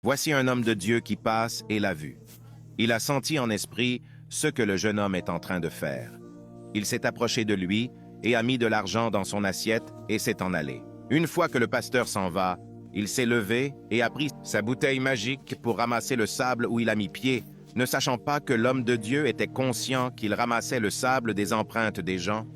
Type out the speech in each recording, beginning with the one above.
Voici un homme de Dieu qui passe et l'a vu. Il a senti en esprit ce que le jeune homme est en train de faire. Il s'est approché de lui et a mis de l'argent dans son assiette et s'est en allé. Une fois que le pasteur s'en va, il s'est levé et a pris sa bouteille magique pour ramasser le sable où il a mis pied, ne sachant pas que l'homme de Dieu était conscient qu'il ramassait le sable des empreintes des gens.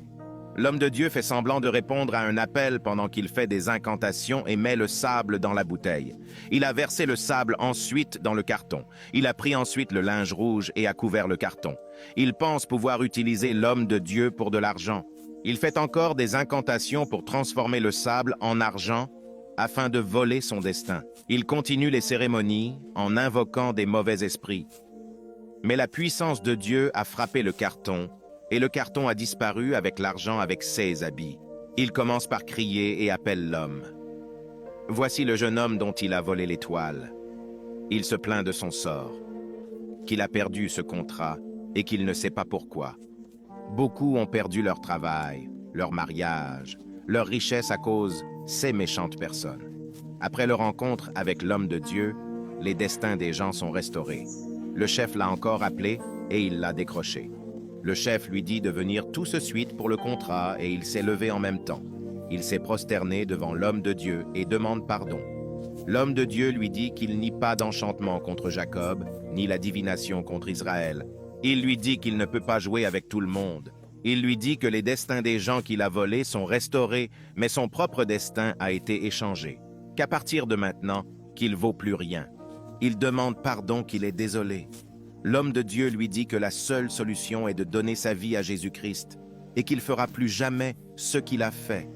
L'homme de Dieu fait semblant de répondre à un appel pendant qu'il fait des incantations et met le sable dans la bouteille. Il a versé le sable ensuite dans le carton. Il a pris ensuite le linge rouge et a couvert le carton. Il pense pouvoir utiliser l'homme de Dieu pour de l'argent. Il fait encore des incantations pour transformer le sable en argent afin de voler son destin. Il continue les cérémonies en invoquant des mauvais esprits. Mais la puissance de Dieu a frappé le carton et le carton a disparu avec l'argent avec ses habits. Il commence par crier et appelle l'homme. Voici le jeune homme dont il a volé l'étoile. Il se plaint de son sort, qu'il a perdu ce contrat et qu'il ne sait pas pourquoi. Beaucoup ont perdu leur travail, leur mariage, leur richesse à cause de ces méchantes personnes. Après leur rencontre avec l'homme de Dieu, les destins des gens sont restaurés. Le chef l'a encore appelé et il l'a décroché. Le chef lui dit de venir tout de suite pour le contrat et il s'est levé en même temps. Il s'est prosterné devant l'homme de Dieu et demande pardon. L'homme de Dieu lui dit qu'il n'y a pas d'enchantement contre Jacob, ni la divination contre Israël. Il lui dit qu'il ne peut pas jouer avec tout le monde. Il lui dit que les destins des gens qu'il a volés sont restaurés, mais son propre destin a été échangé. Qu'à partir de maintenant, qu'il vaut plus rien. Il demande pardon, qu'il est désolé. L'homme de Dieu lui dit que la seule solution est de donner sa vie à Jésus-Christ et qu'il fera plus jamais ce qu'il a fait.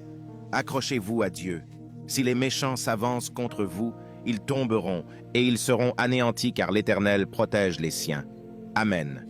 Accrochez-vous à Dieu. Si les méchants s'avancent contre vous, ils tomberont et ils seront anéantis car l'Éternel protège les siens. Amen.